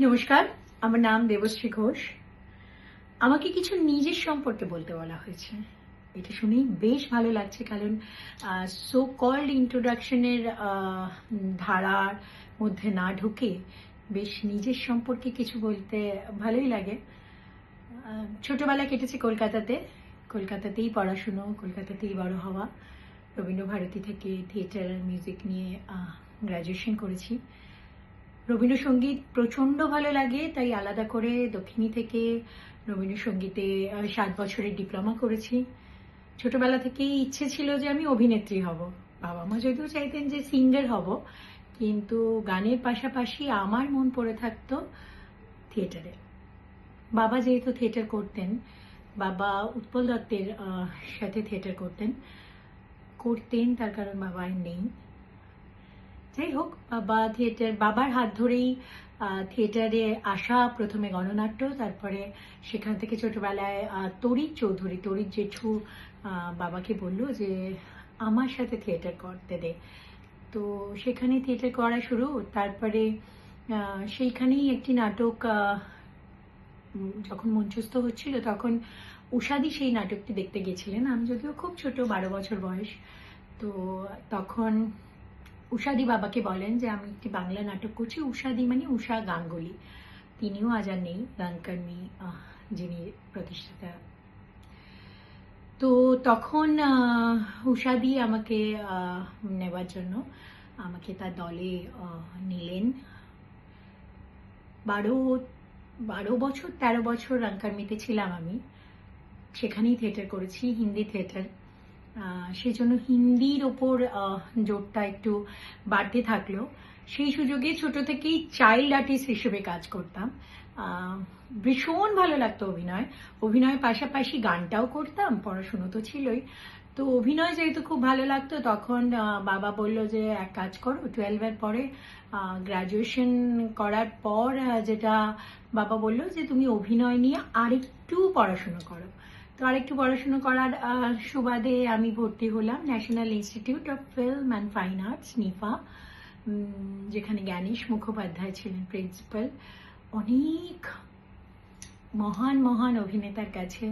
নমস্কার, আমার নাম দেবশ্রী ঘোষ। আমাকে কিছু নিজের সম্পর্কে বলতে বলা হয়েছে। এটা শুনেই বেশ ভালো লাগছে, কারণ সো কল্ড ইন্ট্রোডাকশনের ধারার মধ্যে না ঢুকে বেশ নিজের সম্পর্কে কিছু বলতে ভালোই লাগে। ছোটবেলা কেটেছে কলকাতাতে। কলকাতাতেই পড়াশুনো, কলকাতাতেই বড় হওয়া। রবীন্দ্রভারতী থেকে থিয়েটার আর মিউজিক নিয়ে গ্র্যাজুয়েশন করেছি। রবীন্দ্রসঙ্গীত প্রচণ্ড ভালো লাগে, তাই আলাদা করে দক্ষিণী থেকে রবীন্দ্রসঙ্গীতে 7 বছরের ডিপ্লোমা করেছি। ছোটবেলা থেকেই ইচ্ছে ছিল যে আমি অভিনেত্রী হব। বাবা মা যদিও চাইতেন যে সিঙ্গার হব, কিন্তু গানের পাশাপাশি আমার মন পড়ে থাকতো থিয়েটারে। বাবা যেহেতু থিয়েটার করতেন, বাবা উৎপল দত্তের সাথে থিয়েটার করতেন, তার কারণ বাবা আর নেই। যাই হোক, বাবার হাত ধরেই থিয়েটারে আসা, প্রথমে গণনাট্য, তারপরে সেখান থেকে ছোটবেলায় তড়িৎ জেঠু বাবাকে বলল যে আমার সাথে থিয়েটার করতে দে। তো সেখানে থিয়েটার করা শুরু। তারপরে সেইখানেই একটি নাটক যখন মঞ্চস্থ হচ্ছিল, তখন উষাদি সেই নাটকটি দেখতে গেছিলেন। আমি যদিও খুব ছোট, 12 বছর বয়স। তো তখন উষাদি বাবাকে বলেন যে আমি একটি বাংলা নাটক করছি। উষাদি মানে উষা গাঙ্গুলি, তিনিও আজ আর নেই, রঙ্গকর্মী যিনি প্রতিষ্ঠাতা। তো তখন উষাদি আমাকে নেবার জন্য আমাকে তার দলে নিলেন। 12 বছর 13 বছর রঙ্গকর্মীতে ছিলাম আমি। সেখানেই থিয়েটার করেছি, হিন্দি থিয়েটার। সেই জন্য হিন্দির ওপর জোরটা একটু বাড়তে থাকলো। সেই সুযোগে ছোট থেকেই চাইল্ড আর্টিস্ট হিসেবে কাজ করতাম। ভীষণ ভালো লাগতো অভিনয়ের পাশাপাশি গানটাও করতাম, পড়াশুনো তো ছিলই। তো অভিনয় যেহেতু খুব ভালো লাগতো, তখন বাবা বলল যে এক কাজ করো, 12-এর পরে গ্র্যাজুয়েশন করার পর যেটা বাবা বলল যে তুমি অভিনয় নিয়ে আরেকটু পড়াশুনো করো। তো আরেকটু পড়াশুনো করার সুবাদে আমি ভর্তি হলাম national institute of film and fine arts, NIFA, যেখানে জ্ঞানেশ মুখোপাধ্যায় ছিলেন প্রিন্সিপাল। অনেক মহান মহান অভিনেতার কাছে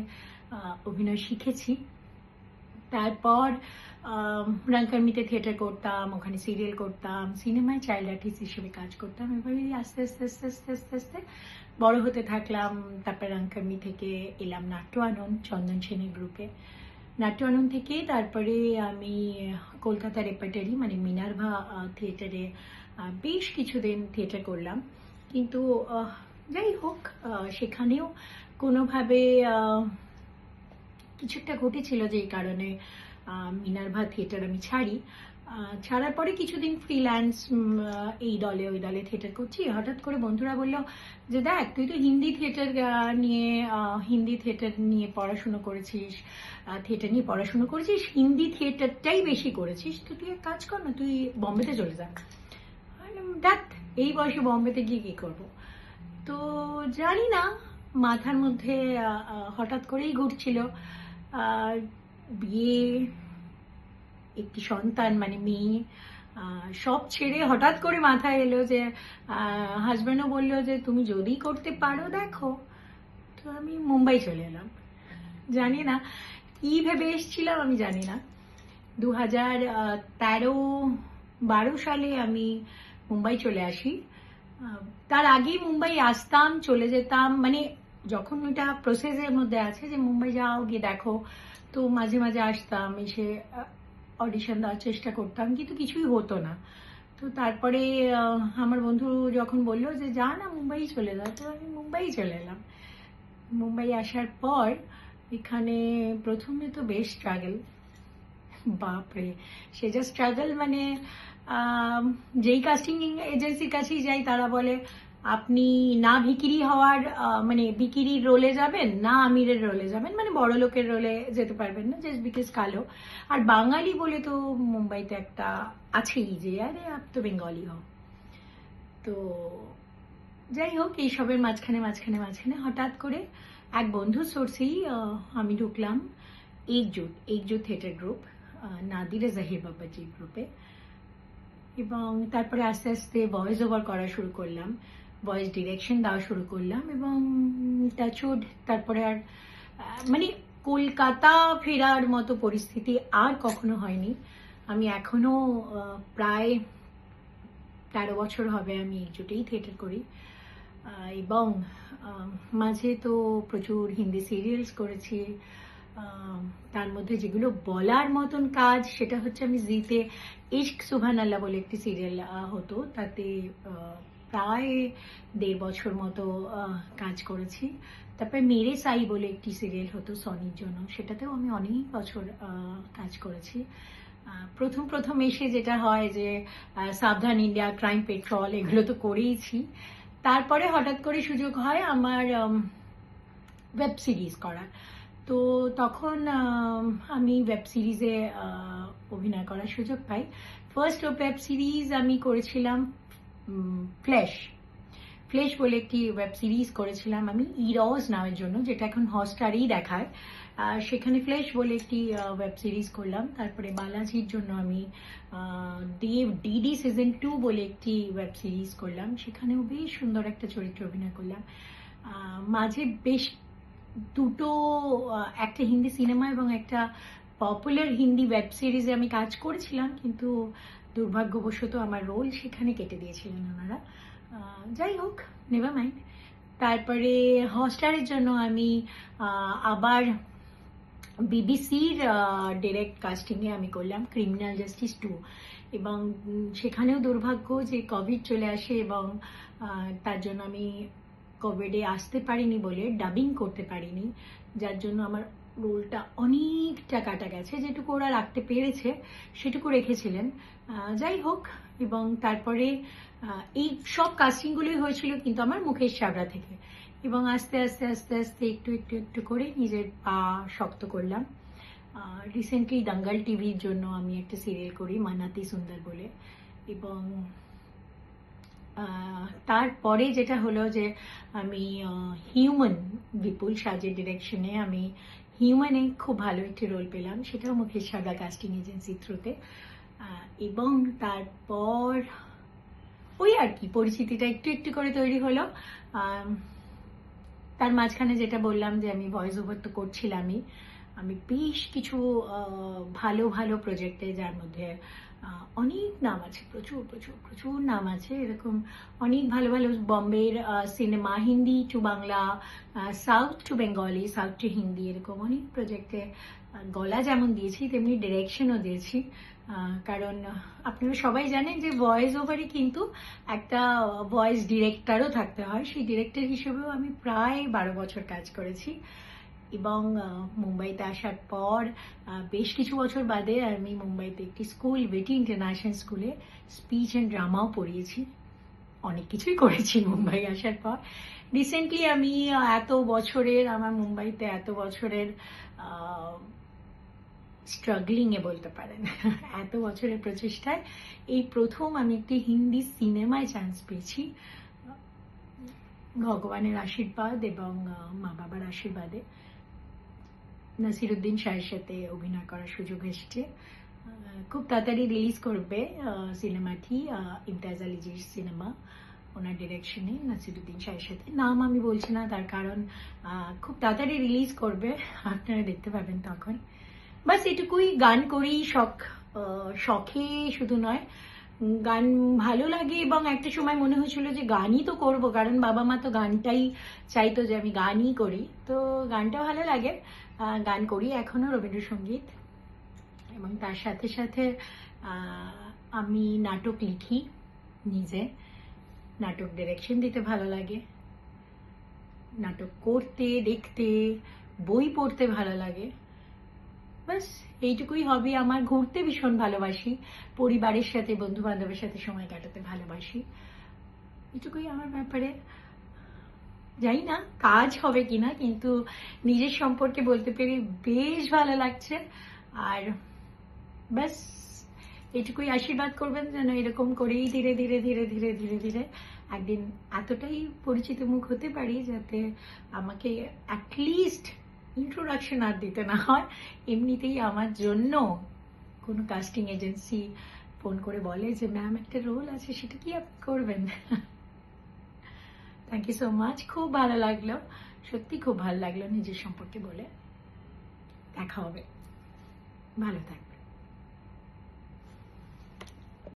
অভিনয় শিখেছি। তারপর রঙ্গকর্মীতে থিয়েটার করতাম, ওখানে সিরিয়াল করতাম, সিনেমায় চাইল্ড আর্টিস্ট হিসেবে কাজ করতাম। এভাবেই আস্তে আস্তে আস্তে আস্তে আস্তে আস্তে বড় হতে থাকলাম। তারপর রঙ্গকর্মী থেকে এলাম নাট্য আনন্দ, চন্দন সেনের গ্রুপে। নাট্য আনন্দ থেকে তারপরে আমি কলকাতা রেপার্টারি মানে মিনার্ভা থিয়েটারে বেশ কিছুদিন থিয়েটার করলাম। কিন্তু যাই হোক, সেখানেও কোনোভাবে কিছু একটা ঘটেছিল যেই কারণে মিনার্ভা থিয়েটার আমি ছাড়ার পরে কিছুদিন ফ্রিল্যান্স এই দলে ওই দলে থিয়েটার করছি। হঠাৎ করে বন্ধুরা বললো যে দেখ, তুই তো হিন্দি থিয়েটার নিয়ে পড়াশুনো করেছিস, হিন্দি থিয়েটারটাই বেশি করেছিস, তো তুই এক কাজ কর না, তুই বম্বেতে চলে যা। দেখ, এই বয়সে বম্বেতে গিয়ে কি করবো? তো জানি না, মাথার মধ্যে হঠাৎ করেই ঘুরছিল বিয়ে, একটি সন্তান মানে মেয়ে, সব ছেড়ে হঠাৎ করে মাথায় এলো যে হাজব্যান্ডও বললো যে তুমি যদি করতে পারো দেখো। তো আমি মুম্বাই চলে এলাম। জানি না কি ভেবে এসেছিলাম, আমি জানি না। 2013-12 সালে আমি মুম্বাই চলে আসি। তার আগেই মুম্বাই আসতাম, চলে যেতাম, মানে যখন ওইটা প্রসেসের মধ্যে আছে যে মুম্বাই যাও, গিয়ে দেখো, তো মাঝে মাঝে আসতাম, এসে অডিশন দেওয়ার চেষ্টা করতাম, কিন্তু কিছুই হতো না। তো তারপরে আমার বন্ধু যখন বললো যে যা না, মুম্বাই চলে যা, তো আমি মুম্বাই চলে এলাম। মুম্বাই আসার পর এখানে প্রথমে তো বেশ স্ট্রাগল, বাপরে, সে যা স্ট্রাগল, মানে যেই কাস্টিং এজেন্সির কাছেই যাই তারা বলে আপনি না ভিকিরি হওয়ার মানে ভিকিরির রোলে যাবেন, না আমিরের রোলে যাবেন, মানে বড় লোকের রোলে যেতে পারবেন না, জাস্ট বিকজ কালো। আর বাঙালি বলে তো মুম্বাইতে একটা আছেই যে আরে আপ তো বেঙ্গলি হও। তো যাই হোক, এইসবের মাঝখানে মাঝখানে মাঝখানে হঠাৎ করে এক বন্ধুর সোর্সেই আমি ঢুকলাম একজুট থিয়েটার গ্রুপ, নাদিরা জাহির বাবাজির গ্রুপে। এবং তারপরে আস্তে আস্তে ভয়েস ওভার করা শুরু করলাম। ভয়েস ডিরেকশন দেওয়া শুরু করলাম, এবং টাচউড তারপরে আর মানে কলকাতা ফেরার মতো পরিস্থিতি আর কখনো হয়নি। আমি এখনো প্রায় 13 বছর হবে আমি একজোটেই থিয়েটার করি, এবং মাঝে তো প্রচুর হিন্দি সিরিয়ালস করেছি। তার মধ্যে যেগুলো বলার মতন কাজ সেটা হচ্ছে আমি জিতে ইশক সুবহান আল্লাহ বলে একটি সিরিয়াল হতো, তাতে প্রায় 1.5 বছর মতো কাজ করেছি। তারপরে মেরে সাই বলে একটি সিরিয়াল হতো সনির জন্য, সেটাতেও আমি অনেক বছর কাজ করেছি। প্রথম প্রথম এসে যেটা হয় যে সাবধান ইন্ডিয়া, ক্রাইম পেট্রোল এগুলো তো করেইছি। তারপরে হঠাৎ করে সুযোগ হয় আমার ওয়েব সিরিজ করার। তো তখন আমি ওয়েব সিরিজে অভিনয় করার সুযোগ পাই। ফার্স্ট ওয়েব সিরিজ আমি করেছিলাম ফ্ল্যাশ বলে একটি ওয়েব সিরিজ করেছিলাম আমি ইরজ নামের জন্য, যেটা এখন হটস্টারেই দেখায়। সেখানে ফ্ল্যাশ বলে একটি ওয়েব সিরিজ করলাম। তারপরে বালাজির জন্য আমি দেব ডিডি সিজন 2 বলে একটি ওয়েব সিরিজ করলাম, সেখানেও বেশ সুন্দর একটা চরিত্রে অভিনয় করলাম। মাঝে বেশ দুটো, একটা হিন্দি সিনেমা এবং একটা পপুলার হিন্দি ওয়েব সিরিজে আমি কাজ করেছিলাম, কিন্তু দুর্ভাগ্যবশত আমার রোল সেখানে কেটে দিয়েছিলেন ওনারা। যাই হোক, নেভার মাইন্ড। তারপরে হটস্টারের জন্য আমি আবার বিবিসির ডিরেক্ট কাস্টিংয়ে আমি করলাম ক্রিমিনাল জাস্টিস 2, এবং সেখানেও দুর্ভাগ্য যে কোভিড চলে আসে, এবং তার জন্য আমি কোভিডে আসতে পারিনি বলে ডাবিং করতে পারিনি, যার জন্য আমার রোলটা অনেকটা কাটা গেছে। যেটুকু ওরা রাখতে পেরেছে সেটুকু রেখেছিলেন। যাই হোক, এবং তারপরে এই সব কাস্টিংগুলোই হয়েছিল কিন্তু আমার মুকেশ চাবড়া থেকে, এবং আস্তে আস্তে আস্তে আস্তে একটু একটু একটু করে নিজের পা শক্ত করলাম। রিসেন্টলি দাঙ্গাল টিভির জন্য আমি একটা সিরিয়াল করি মানাতি সুন্দর বলে, এবং তারপরে যেটা হলো যে আমি হিউম্যান বিপুল সাজের ডিরেকশনে আমি হিউম্যানে খুব ভালো একটি রোল পেলাম, সেটাও মুকেশ চাবড়া কাস্টিং এজেন্সি থ্রুতে। এবং তারপর ওই আর কি পরিচিতিটা একটু একটু করে তৈরি হলো। তার মাঝখানে যেটা বললাম যে আমি ভয়েস ওভার তো করছিলামই, আমি বেশ কিছু ভালো ভালো প্রজেক্টে, যার মধ্যে অনেক নাম আছে, প্রচুর প্রচুর প্রচুর নাম আছে, এরকম অনেক ভালো ভালো বম্বের cinema, Hindi to Bangla, south to Bengali, south to Hindi, এরকম অনেক প্রজেক্টে গলা যেমন দিয়েছি তেমনি ডিরেকশনও দিয়েছি। কারণ আপনারা সবাই জানেন যে ভয়েস ওভারে কিন্তু একটা ভয়েস ডিরেক্টরও থাকতে হয়, সেই ডিরেক্টর হিসেবেও আমি প্রায় 12 বছর কাজ করেছি। এবং মুম্বাইতে আসার পর বেশ কিছু বছর বাদে আমি মুম্বাইতে একটি স্কুল, বেটি ইন্টারন্যাশনাল স্কুলে স্পিচ অ্যান্ড ড্রামাও পড়িয়েছি। অনেক কিছুই করেছি মুম্বাই আসার পর। রিসেন্টলি আমি আমার মুম্বাইতে এত বছরের স্ট্রাগলিংয়ে বলতে পারেন, এত বছরের প্রচেষ্টায় এই প্রথম আমি একটি হিন্দি সিনেমায় চান্স পেয়েছি, ভগবানের আশীর্বাদ এবং মা বাবার আশীর্বাদে। নাসিরুদ্দিন শাহের সাথে অভিনয় করার সুযোগ এসেছে। খুব তাড়াতাড়ি রিলিজ করবে সিনেমাটি, ইমতাজ আলীজির সিনেমা, ওনার ডিরেকশনে নাসিরুদ্দিন শাহের সাথে। নাম আমি বলছি না, তার কারণ খুব তাড়াতাড়ি রিলিজ করবে, আপনারা দেখতে পাবেন তখন। বাস এটুকুই। গান করি শখে শুধু নয়, গান ভালো লাগে, এবং একটা সময় মনে হয়েছিল যে গানই তো করব, কারণ বাবা মা তো গানটাই চাইতো যে আমি গানই করি, তো গানটা ভালো লাগে, গান করি এখনো রবীন্দ্রসঙ্গীত। এবং তার সাথে সাথে আমি নাটক লিখি নিজে, নাটক ডিরেকশন দিতে ভালো লাগে, নাটক করতে, দেখতে, বই পড়তে ভালো লাগে। বাস এইটুকুই হবি আমার। ঘুরতে ভীষণ ভালোবাসি, পরিবারের সাথে, বন্ধু বান্ধবের সাথে সময় কাটাতে ভালোবাসি, এটুকুই আমার ব্যাপারে। জানি না কাজ হবে কিনা, কিন্তু নিজের সম্পর্কে বলতে পেরে বেশ ভালো লাগছে। আর ব্যাস এটুকুই, আশীর্বাদ করবেন যেন এরকম করেই ধীরে ধীরে ধীরে ধীরে ধীরে ধীরে একদিন এতটাই পরিচিত মুখ হতে পারি যাতে আমাকে অ্যাটলিস্ট ইন্ট্রোডাকশন আর দিতে না হয়, এমনিতেই আমার জন্য কোনো কাস্টিং এজেন্সি ফোন করে বলে যে ম্যাম একটা রোল আছে, সেটা কি আপনি করবেন। থ্যাংক ইউ সো মাচ, খুব ভালো লাগলো, সত্যি খুব ভালো লাগলো নিজের সম্পর্কে বলে। দেখা হবে, ভালো থাকবে।